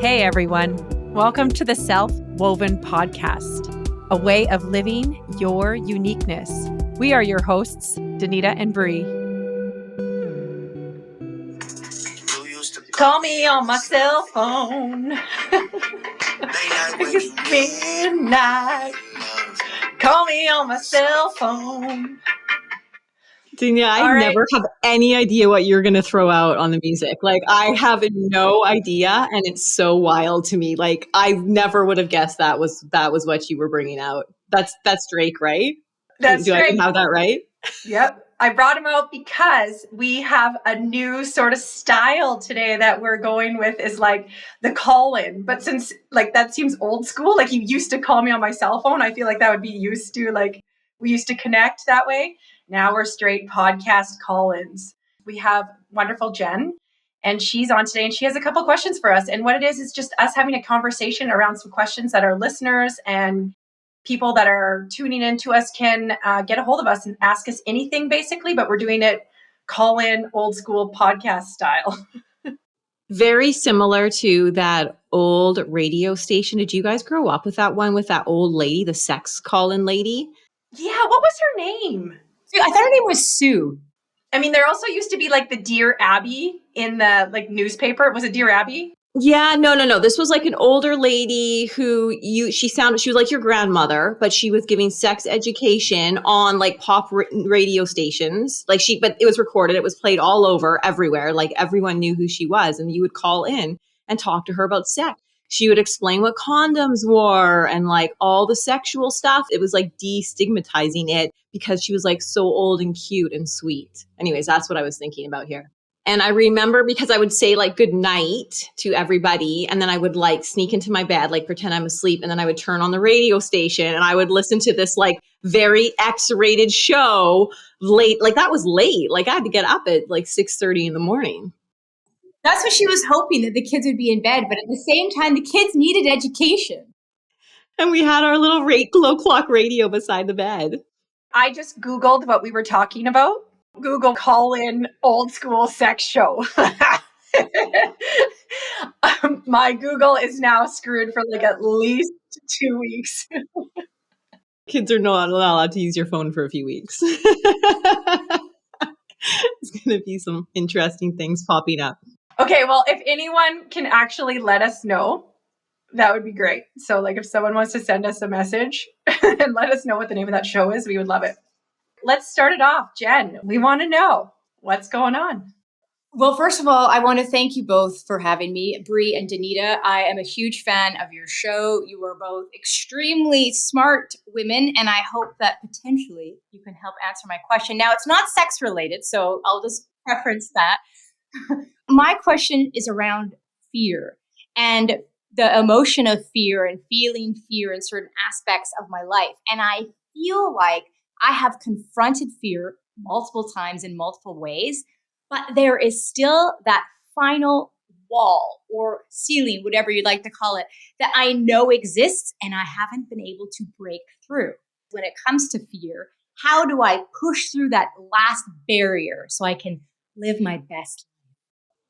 Hey everyone, welcome to the Self-Woven Podcast, a way of living your uniqueness. We are your hosts, Danita and Bree. Call me on my cell phone. It's midnight. Call me on my cell phone. Dania, I never have any idea what you're going to throw out on the music. Like, I have no idea, and it's so wild to me. Like, I never would have guessed that was what you were bringing out. That's Drake, right? That's Do Drake. I have that right? Yep. I brought him out because we have a new sort of style today that we're going with is like the call-in. But since like that seems old school, like you used to call me on my cell phone, I feel like that would be used to like we used to connect that way. Now we're straight podcast call-ins. We have wonderful Jen, and she's on today, and she has a couple questions for us. And what it is just us having a conversation around some questions that our listeners and people that are tuning into us can get a hold of us and ask us anything, basically. But we're doing it call-in, old school podcast style. Very similar to that old radio station. Did you guys grow up with that one with that old lady, the sex call-in lady? Yeah, what was her name? I thought her name was Sue. I mean, there also used to be like the Dear Abby in the like newspaper. Was it Dear Abby? Yeah, no. This was like an older lady who she was like your grandmother, but she was giving sex education on like pop radio stations. But it was recorded. It was played all over everywhere. Like everyone knew who she was, and you would call in and talk to her about sex. She would explain what condoms were and like all the sexual stuff. It was like destigmatizing it because she was like so old and cute and sweet. Anyways, that's what I was thinking about here. And I remember because I would say like good night to everybody. And then I would like sneak into my bed, like pretend I'm asleep. And then I would turn on the radio station and I would listen to this like very X-rated show late. Like that was late. Like I had to get up at like 6:30 in the morning. That's what she was hoping, that the kids would be in bed. But at the same time, the kids needed education. And we had our little glow clock radio beside the bed. I just Googled what we were talking about. Google call-in old school sex show. My Google is now screwed for like at least 2 weeks. Kids are not allowed to use your phone for a few weeks. There's going to be some interesting things popping up. Okay, well, if anyone can actually let us know, that would be great. So like if someone wants to send us a message and let us know what the name of that show is, we would love it. Let's start it off. Jen, we want to know what's going on. Well, first of all, I want to thank you both for having me, Bree and Danita. I am a huge fan of your show. You are both extremely smart women, and I hope that potentially you can help answer my question. Now, it's not sex related, so I'll just preference that. My question is around fear and the emotion of fear and feeling fear in certain aspects of my life. And I feel like I have confronted fear multiple times in multiple ways, but there is still that final wall or ceiling, whatever you'd like to call it, that I know exists and I haven't been able to break through. When it comes to fear, how do I push through that last barrier so I can live my best life?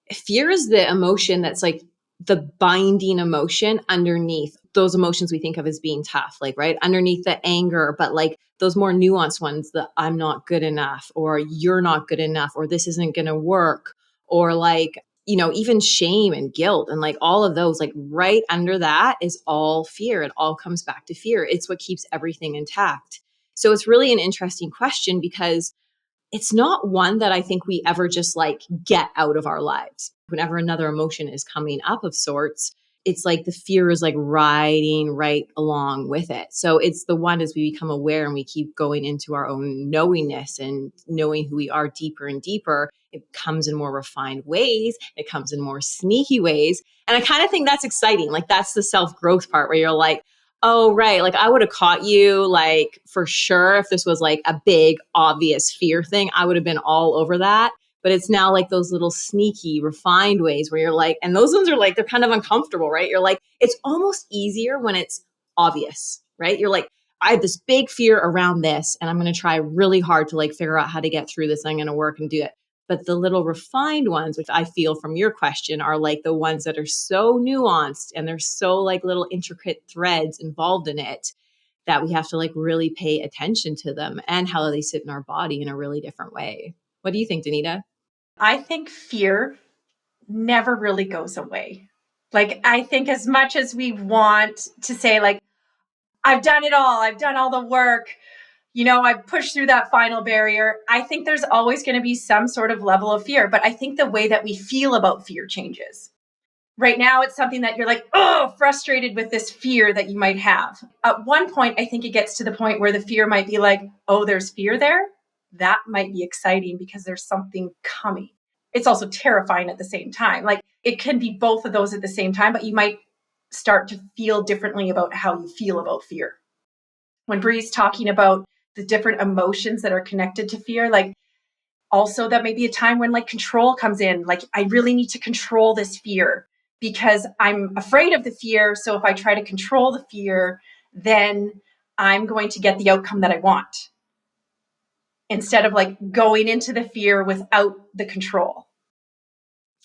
Fear is the emotion that's like the binding emotion underneath those emotions we think of as being tough, like, right? Underneath the anger, but like those more nuanced ones, the I'm not good enough, or you're not good enough, or this isn't going to work, or like, even shame and guilt and like all of those, like right under that is all fear. It all comes back to fear. It's what keeps everything intact. So it's really an interesting question because it's not one that I think we ever just like get out of our lives. Whenever another emotion is coming up of sorts, it's like the fear is like riding right along with it. So it's the one as we become aware and we keep going into our own knowingness and knowing who we are deeper and deeper, it comes in more refined ways. It comes in more sneaky ways. And I kind of think that's exciting. Like that's the self-growth part where you're like, oh, right. Like I would have caught you like for sure if this was like a big, obvious fear thing, I would have been all over that. But it's now like those little sneaky, refined ways where you're like, and those ones are like, they're kind of uncomfortable, right? You're like, it's almost easier when it's obvious, right? You're like, I have this big fear around this and I'm going to try really hard to like figure out how to get through this. I'm going to work and do it. But the little refined ones, which I feel from your question, are like the ones that are so nuanced and there's so like little intricate threads involved in it that we have to like really pay attention to them and how they sit in our body in a really different way. What do you think, Danita? I think fear never really goes away. Like, I think as much as we want to say, like, I've done it all, I've done all the work, I've pushed through that final barrier, I think there's always going to be some sort of level of fear. But I think the way that we feel about fear changes. Right now, it's something that you're like, oh, frustrated with this fear that you might have. At one point, I think it gets to the point where the fear might be like, oh, there's fear there. That might be exciting because there's something coming. It's also terrifying at the same time. Like, it can be both of those at the same time, but you might start to feel differently about how you feel about fear. When Bree's talking about the different emotions that are connected to fear, like, also that may be a time when like control comes in. Like, I really need to control this fear because I'm afraid of the fear. So if I try to control the fear, then I'm going to get the outcome that I want, instead of like going into the fear without the control.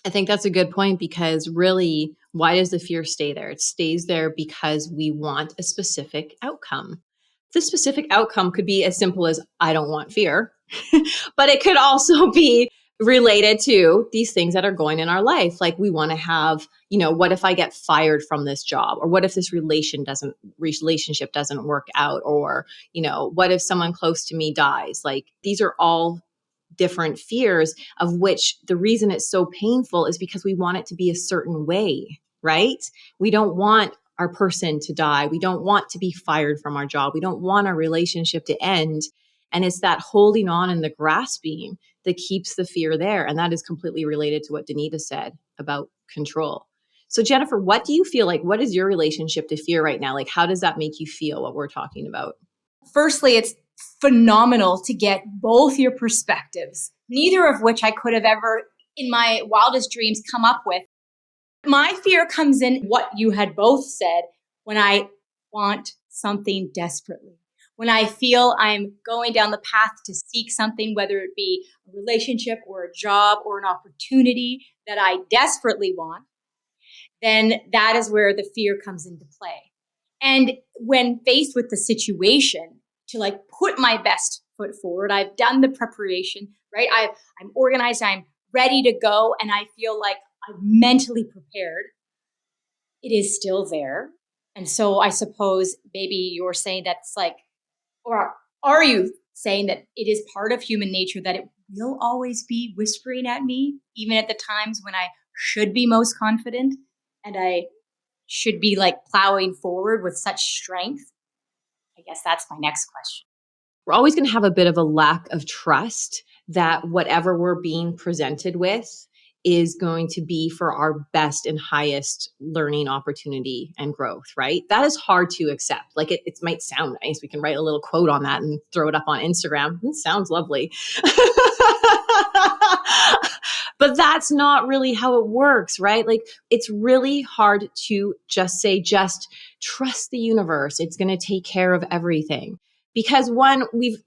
I think that's a good point, because really, why does the fear stay there? It stays there because we want a specific outcome. The specific outcome could be as simple as, I don't want fear, but it could also be related to these things that are going in our life. Like, we want to have, what if I get fired from this job? Or what if this relationship doesn't work out? Or, what if someone close to me dies? Like, these are all different fears, of which the reason it's so painful is because we want it to be a certain way, right? We don't want our person to die. We don't want to be fired from our job. We don't want our relationship to end. And it's that holding on and the grasping that keeps the fear there. And that is completely related to what Danita said about control. So Jennifer, what do you feel like? What is your relationship to fear right now? Like, how does that make you feel, what we're talking about? Firstly, it's phenomenal to get both your perspectives, neither of which I could have ever in my wildest dreams come up with. My fear comes in what you had both said, when I want something desperately, when I feel I'm going down the path to seek something, whether it be a relationship or a job or an opportunity that I desperately want, then that is where the fear comes into play. And when faced with the situation, to like put my best foot forward, I've done the preparation, right? I'm organized, I'm ready to go, and I feel like I'm mentally prepared. It is still there. And so I suppose maybe you're saying that's like, or are you saying that it is part of human nature that it will always be whispering at me, even at the times when I should be most confident and I should be like plowing forward with such strength? I guess that's my next question. We're always going to have a bit of a lack of trust that whatever we're being presented with is going to be for our best and highest learning opportunity and growth, right? That is hard to accept. Like, it might sound nice. We can write a little quote on that and throw it up on Instagram. It sounds lovely. But that's not really how it works, right? Like, it's really hard to just trust the universe. It's going to take care of everything. Because one, we've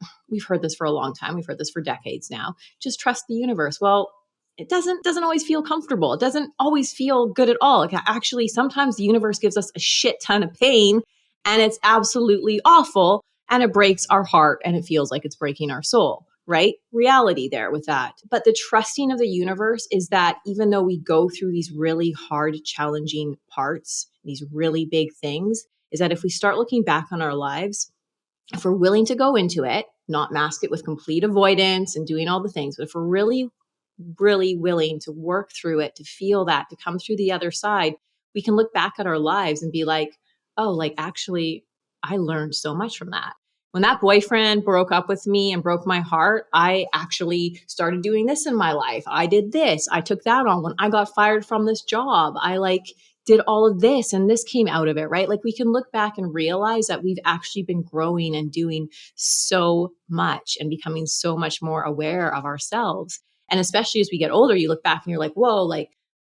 heard this for a long time. We've heard this for decades now. Just trust the universe. Well, it doesn't always feel comfortable. It doesn't always feel good at all. Like, actually, sometimes the universe gives us a shit ton of pain, and it's absolutely awful, and it breaks our heart, and it feels like it's breaking our soul, right? Reality there with that. But the trusting of the universe is that even though we go through these really hard, challenging parts, these really big things, is that if we start looking back on our lives, if we're willing to go into it, not mask it with complete avoidance and doing all the things, but if we're really, really willing to work through it, to feel that, to come through the other side, we can look back at our lives and be like, oh, like, actually, I learned so much from that. When that boyfriend broke up with me and broke my heart, I actually started doing this in my life. I did this. I took that on. When I got fired from this job, I did all of this and this came out of it, right? Like, we can look back and realize that we've actually been growing and doing so much and becoming so much more aware of ourselves. And especially as we get older, you look back and you're like, whoa, like,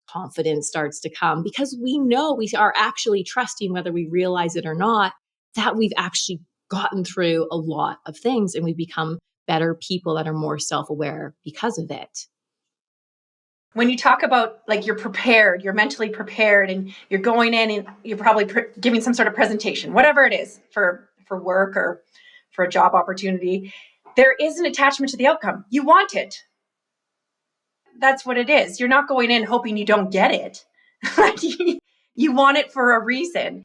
confidence starts to come because we know we are actually trusting, whether we realize it or not, that we've actually gotten through a lot of things and we've become better people that are more self-aware because of it. When you talk about like you're prepared, you're mentally prepared, and you're going in and you're probably giving some sort of presentation, whatever it is for work or for a job opportunity, there is an attachment to the outcome. You want it. That's what it is. You're not going in hoping you don't get it. You want it for a reason.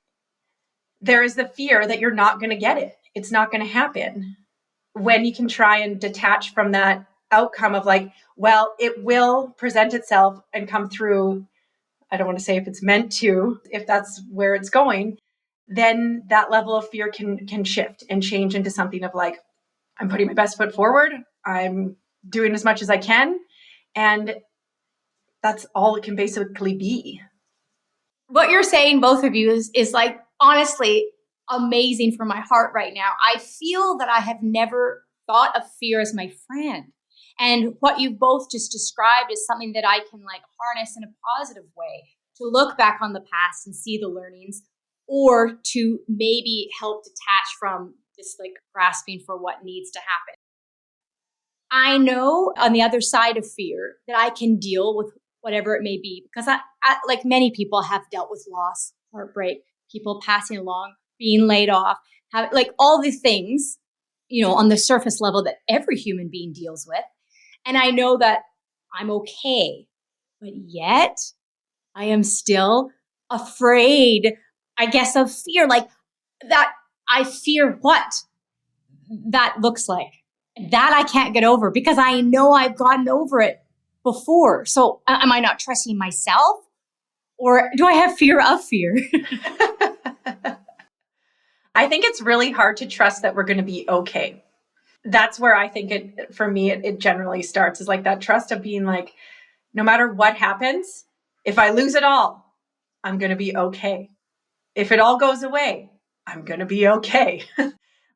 There is the fear that you're not going to get it. It's not going to happen. When you can try and detach from that outcome of like, well, it will present itself and come through. I don't want to say if it's meant to, if that's where it's going, then that level of fear can shift and change into something of like, I'm putting my best foot forward. I'm doing as much as I can. And that's all it can basically be. What you're saying, both of you, is like honestly amazing for my heart right now. I feel that I have never thought of fear as my friend. And what you both just described is something that I can like harness in a positive way to look back on the past and see the learnings, or to maybe help detach from this like grasping for what needs to happen. I know on the other side of fear that I can deal with whatever it may be, because I like many people, have dealt with loss, heartbreak, people passing along, being laid off, like all the things, on the surface level that every human being deals with. And I know that I'm okay, but yet I am still afraid, I guess, of fear, like that. I fear what that looks like. That I can't get over because I know I've gotten over it before. So am I not trusting myself, or do I have fear of fear? I think it's really hard to trust that we're going to be okay. That's where I think for me, it generally starts, is like that trust of being like, no matter what happens, if I lose it all, I'm going to be okay. If it all goes away, I'm going to be okay.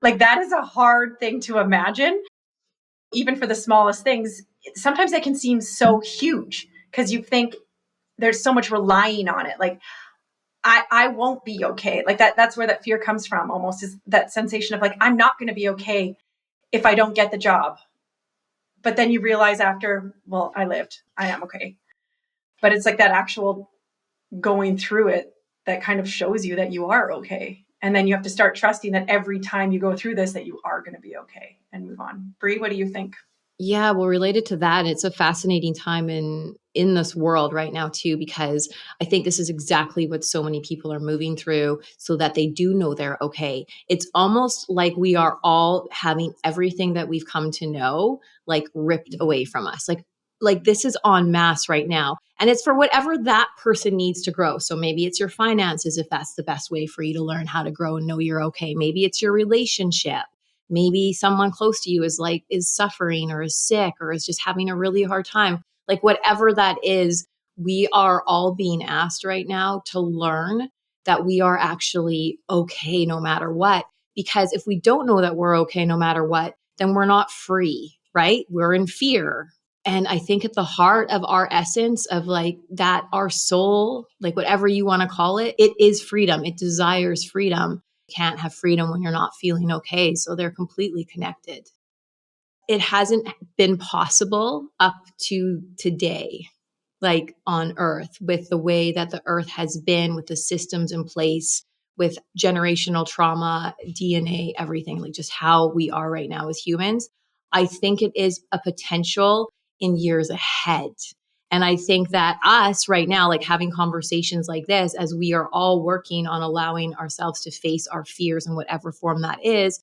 Like that is a hard thing to imagine. Even for the smallest things, sometimes they can seem so huge because you think there's so much relying on it. Like, I won't be okay. Like that's where that fear comes from, almost, is that sensation of like, I'm not going to be okay if I don't get the job. But then you realize after, well, I lived, I am okay. But it's like that actual going through it that kind of shows you that you are okay. And then you have to start trusting that every time you go through this, that you are going to be okay and move on. Bree, what do you think? Yeah, well, related to that, it's a fascinating time in this world right now too, because I think this is exactly what so many people are moving through, so that they do know they're okay. It's almost like we are all having everything that we've come to know like ripped away from us. Like this is en masse right now. And it's for whatever that person needs to grow. So maybe it's your finances, if that's the best way for you to learn how to grow and know you're okay. Maybe it's your relationship. Maybe someone close to you is suffering or is sick or is just having a really hard time. Like whatever that is, we are all being asked right now to learn that we are actually okay no matter what. Because if we don't know that we're okay no matter what, then we're not free, right? We're in fear. And I think at the heart of our essence of like that, our soul, like whatever you want to call it, it is freedom. It desires freedom. Can't have freedom when you're not feeling okay. So they're completely connected. It hasn't been possible up to today, like on Earth, with the way that the Earth has been, with the systems in place, with generational trauma, DNA, everything, like just how we are right now as humans. I think it is a potential in years ahead. And I think that us right now, like having conversations like this, as we are all working on allowing ourselves to face our fears in whatever form that is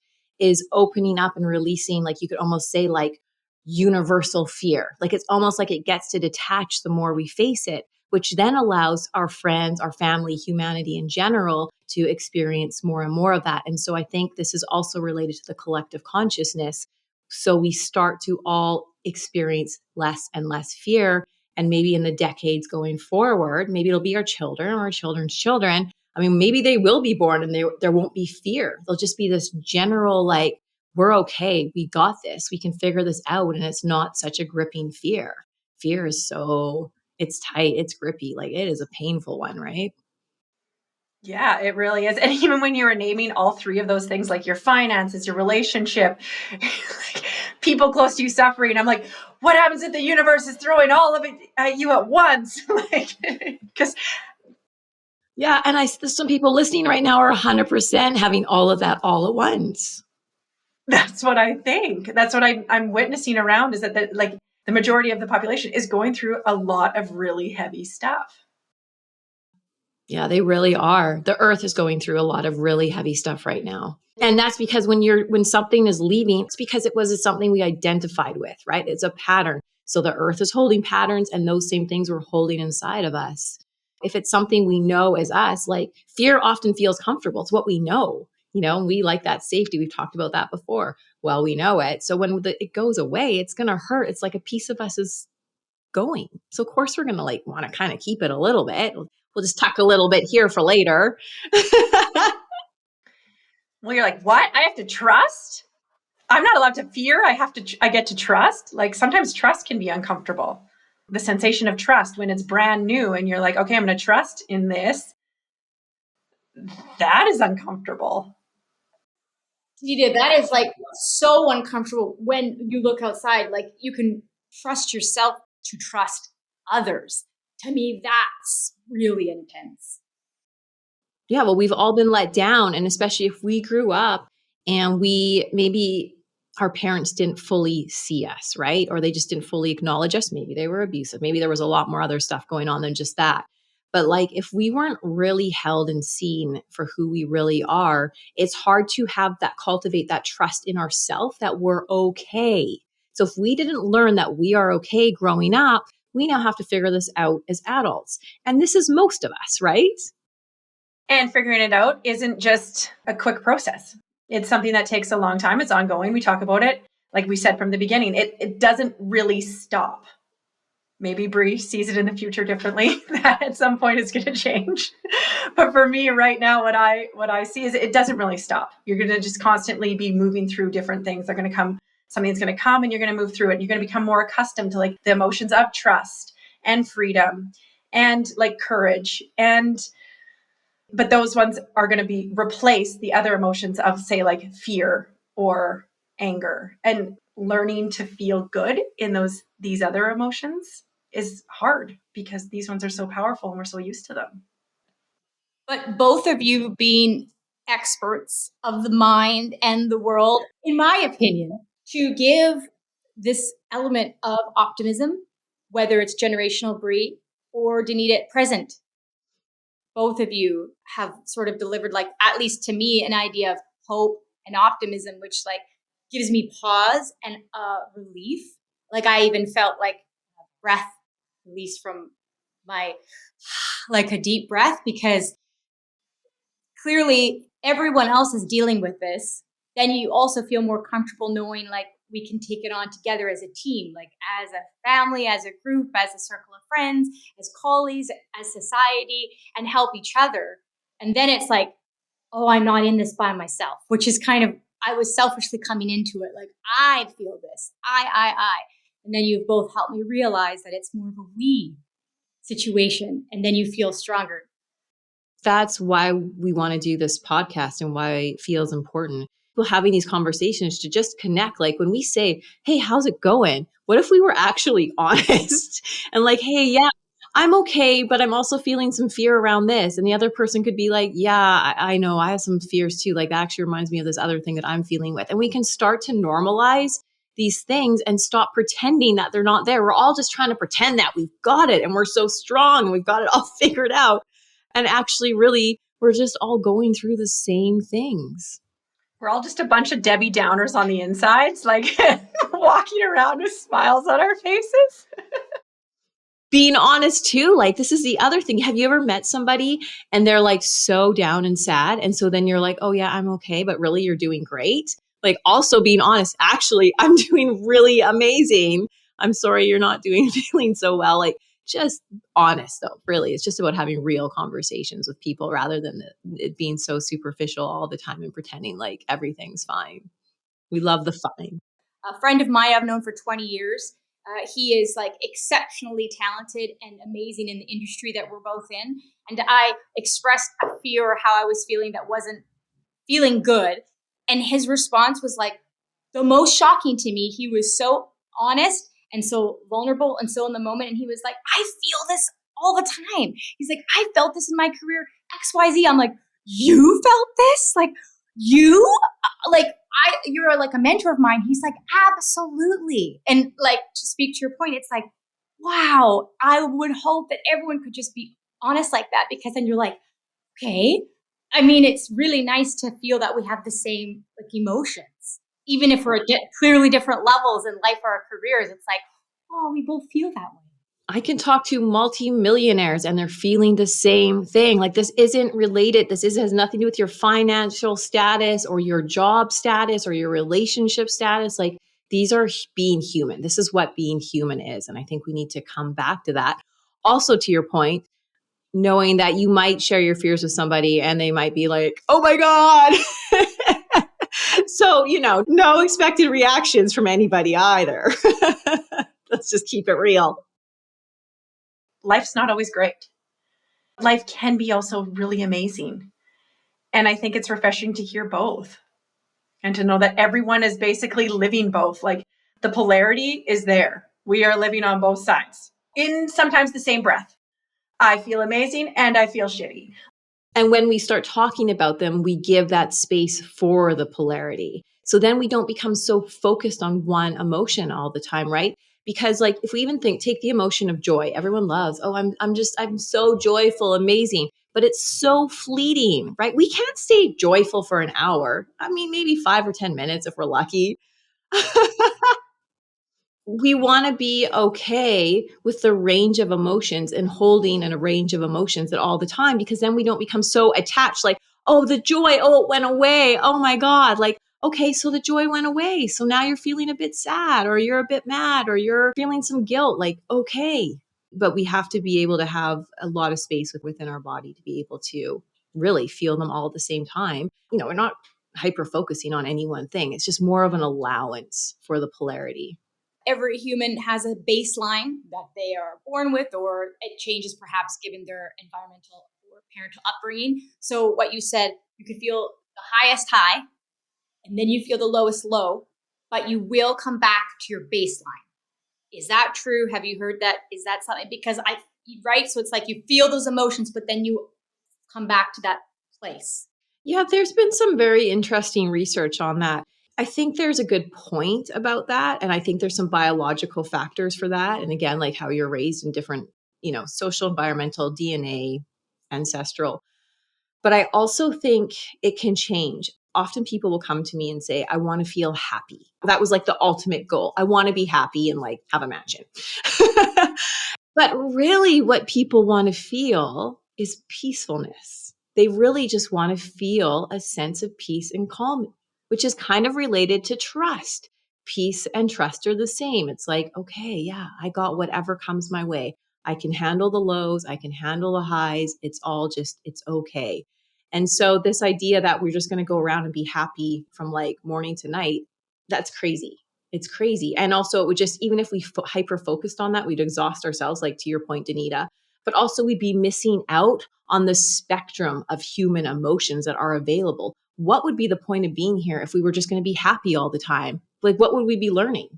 opening up and releasing, like you could almost say, like universal fear. Like it's almost like it gets to detach the more we face it, which then allows our friends, our family, humanity in general to experience more and more of that. And so I think this is also related to the collective consciousness. So we start to all experience less and less fear. And maybe in the decades going forward, maybe it'll be our children or our children's children. I mean, maybe they will be born and there won't be fear. There'll just be this general, like, we're okay. We got this. We can figure this out. And it's not such a gripping fear. Fear is it's tight. It's grippy. Like it is a painful one, right? Yeah, it really is. And even when you were naming all three of those things, like your finances, your relationship, like people close to you suffering, I'm like, what happens if the universe is throwing all of it at you at once? Like, because Yeah. And some people listening right now are 100% having all of that all at once. that's what I think. That's what I'm witnessing around, is that the majority of the population is going through a lot of really heavy stuff. Yeah, they really are. The earth is going through a lot of really heavy stuff right now. And that's because when something is leaving, it's because it was something we identified with, right? It's a pattern. So the earth is holding patterns, and those same things we're holding inside of us. If it's something we know as us, like fear often feels comfortable. It's what we know, and we like that safety. We've talked about that before. Well, we know it. So when it goes away, it's going to hurt. It's like a piece of us is going. So of course we're going to want to kind of keep it a little bit. We'll just tuck a little bit here for later. Well, you're like, what? I have to trust? I'm not allowed to fear. I get to trust. Like sometimes trust can be uncomfortable. The sensation of trust when it's brand new and you're like, okay, I'm going to trust in this. That is uncomfortable. That is like so uncomfortable when you look outside. Like you can trust yourself to trust others. To me, that's really intense. Yeah, well, we've all been let down. And especially if we grew up and maybe our parents didn't fully see us, right? Or they just didn't fully acknowledge us. Maybe they were abusive. Maybe there was a lot more other stuff going on than just that. But like if we weren't really held and seen for who we really are, it's hard to cultivate that trust in ourselves that we're okay. So if we didn't learn that we are okay growing up, we now have to figure this out as adults. And this is most of us, right? And figuring it out isn't just a quick process. It's something that takes a long time. It's ongoing. We talk about it. Like we said from the beginning, it doesn't really stop. Maybe Bree sees it in the future differently, that at some point it's going to change. But for me right now, what I see is it doesn't really stop. You're going to just constantly be moving through different things. They're going to come, something's going to come and you're going to move through it. You're going to become more accustomed to like the emotions of trust and freedom and like courage. But those ones are going to be replace the other emotions of say like fear or anger, and learning to feel good in these other emotions is hard because these ones are so powerful and we're so used to them. But both of you being experts of the mind and the world, in my opinion, to give this element of optimism, whether it's generational Brie or Danita at present, both of you have sort of delivered, like, at least to me, an idea of hope and optimism, which like gives me pause and relief. Like I even felt like a breath release from my, like a deep breath, because clearly everyone else is dealing with this. Then you also feel more comfortable knowing like we can take it on together as a team, like as a family, as a group, as a circle of friends, as colleagues, as society, and help each other. And then it's like, oh, I'm not in this by myself, which is kind of, I was selfishly coming into it like, I feel this, I. And then you've both helped me realize that it's more of a we situation. And then you feel stronger. That's why we want to do this podcast and why it feels important. People having these conversations to just connect. Like when we say, hey, how's it going? What if we were actually honest and like, hey, yeah, I'm okay, but I'm also feeling some fear around this. And the other person could be like, yeah, I know I have some fears too. Like that actually reminds me of this other thing that I'm feeling with. And we can start to normalize these things and stop pretending that they're not there. We're all just trying to pretend that we've got it and we're so strong and we've got it all figured out. And actually, really, we're just all going through the same things. We're all just a bunch of Debbie Downers on the insides, like walking around with smiles on our faces. Being honest too, like this is the other thing. Have you ever met somebody and they're like so down and sad? And so then you're like, oh yeah, I'm okay, but really you're doing great. Like also being honest, actually, I'm doing really amazing. I'm sorry you're not feeling so well. Like just honest though, really. It's just about having real conversations with people rather than it being so superficial all the time and pretending like everything's fine. We love the fine. A friend of mine I've known for 20 years, He is like exceptionally talented and amazing in the industry that we're both in. And I expressed a fear how I was feeling that wasn't feeling good. And his response was like the most shocking to me. He was so honest and so vulnerable and so in the moment. And he was like, I feel this all the time. He's like, I felt this in my career, XYZ. I'm like, you felt this? Like, you? Like, you're like a mentor of mine. He's like, absolutely. And like, to speak to your point, it's like, wow, I would hope that everyone could just be honest like that, because then you're like, okay. I mean, it's really nice to feel that we have the same like emotions, even if we're at clearly different levels in life or our careers. It's like, oh, we both feel that way. I can talk to multimillionaires and they're feeling the same thing. Like this isn't related. Has nothing to do with your financial status or your job status or your relationship status. Like these are being human. This is what being human is. And I think we need to come back to that. Also, to your point, knowing that you might share your fears with somebody and they might be like, oh my God. So, no expected reactions from anybody either. Let's just keep it real. Life's not always great. Life can be also really amazing. And I think it's refreshing to hear both and to know that everyone is basically living both. Like the polarity is there. We are living on both sides in sometimes the same breath. I feel amazing and I feel shitty. And when we start talking about them, we give that space for the polarity. So then we don't become so focused on one emotion all the time, right? Because like if we even take the emotion of joy, everyone loves, oh, I'm so joyful, amazing, but it's so fleeting, right? We can't stay joyful for an hour. I mean, maybe 5 or 10 minutes if we're lucky. We want to be okay with the range of emotions and holding in a range of emotions at all the time, because then we don't become so attached, like, oh, the joy, oh, it went away. Oh my God. Like, okay, so the joy went away. So now you're feeling a bit sad or you're a bit mad or you're feeling some guilt. Like, okay. But we have to be able to have a lot of space within our body to be able to really feel them all at the same time. We're not hyper focusing on any one thing. It's just more of an allowance for the polarity. Every human has a baseline that they are born with, or it changes perhaps given their environmental or parental upbringing. So what you said, you could feel the highest high and then you feel the lowest low, but you will come back to your baseline. Is that true? Have you heard that? Is that something? Because right? So it's like you feel those emotions, but then you come back to that place. Yeah, there's been some very interesting research on that. I think there's a good point about that. And I think there's some biological factors for that. And again, like how you're raised in different, social, environmental, DNA, ancestral. But I also think it can change. Often people will come to me and say, I want to feel happy. That was like the ultimate goal. I want to be happy and like have a mansion. But really what people want to feel is peacefulness. They really just want to feel a sense of peace and calm, which is kind of related to trust. Peace and trust are the same. It's like, okay, yeah, I got whatever comes my way. I can handle the lows. I can handle the highs. It's okay. And so this idea that we're just going to go around and be happy from like morning to night, that's crazy. It's crazy. And also it would just, even if we hyper focused on that, we'd exhaust ourselves, like to your point, Danita, but also we'd be missing out on the spectrum of human emotions that are available. What would be the point of being here if we were just going to be happy all the time? Like, what would we be learning?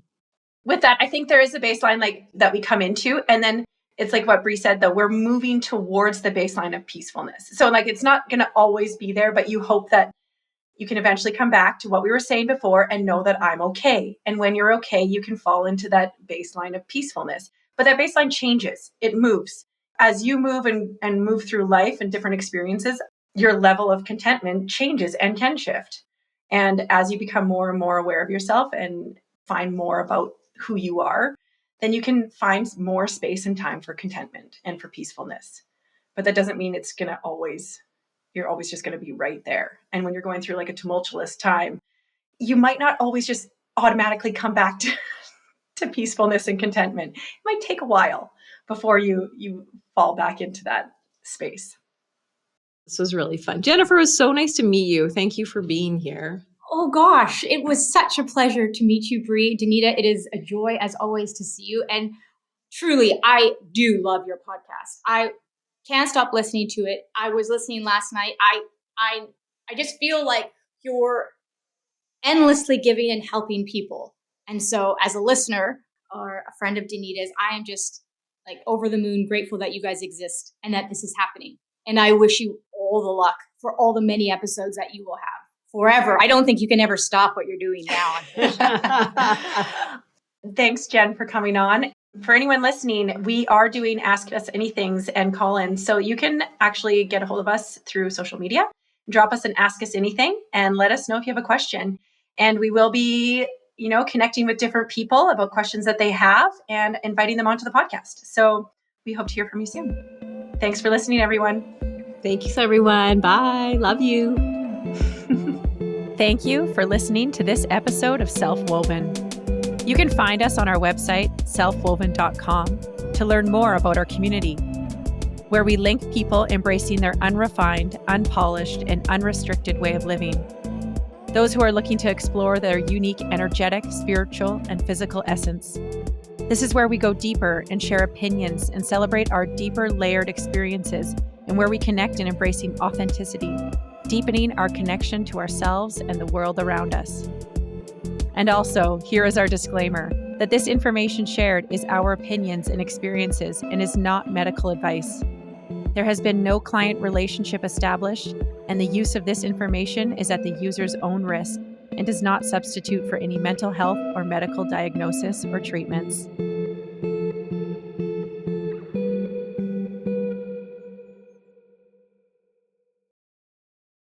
With that, I think there is a baseline like that we come into, and then it's like what Bree said, though, we're moving towards the baseline of peacefulness. So like, it's not going to always be there, but you hope that you can eventually come back to what we were saying before and know that I'm okay. And when you're okay, you can fall into that baseline of peacefulness. But that baseline changes. It moves. As you move and move through life and different experiences, your level of contentment changes and can shift. And as you become more and more aware of yourself and find more about who you are, then you can find more space and time for contentment and for peacefulness. But that doesn't mean it's going to always, you're always just going to be right there. And when you're going through like a tumultuous time, you might not always just automatically come back to peacefulness and contentment. It might take a while before you fall back into that space. This was really fun. Jennifer, it was so nice to meet you. Thank you for being here. Oh gosh, it was such a pleasure to meet you, Bree. Danita, it is a joy as always to see you. And truly, I do love your podcast. I can't stop listening to it. I was listening last night. I just feel like you're endlessly giving and helping people. And so as a listener or a friend of Danita's, I am just like over the moon grateful that you guys exist and that this is happening. And I wish you all the luck for all the many episodes that you will have forever. I don't think you can ever stop what you're doing now. Thanks, Jen, for coming on. For anyone listening, we are doing Ask Us Anythings and call-ins. So you can actually get a hold of us through social media, drop us an Ask Us Anything, and let us know if you have a question. And we will be, connecting with different people about questions that they have and inviting them onto the podcast. So we hope to hear from you soon. Thanks for listening, everyone. Thanks, everyone. Bye. Love you. Thank you for listening to this episode of Self-Woven. You can find us on our website, selfwoven.com, to learn more about our community, where we link people embracing their unrefined, unpolished, and unrestricted way of living. Those who are looking to explore their unique energetic, spiritual, and physical essence. This is where we go deeper and share opinions and celebrate our deeper layered experiences, and where we connect in embracing authenticity, deepening our connection to ourselves and the world around us. And also, here is our disclaimer that this information shared is our opinions and experiences and is not medical advice. There has been no client relationship established, and the use of this information is at the user's own risk and does not substitute for any mental health or medical diagnosis or treatments.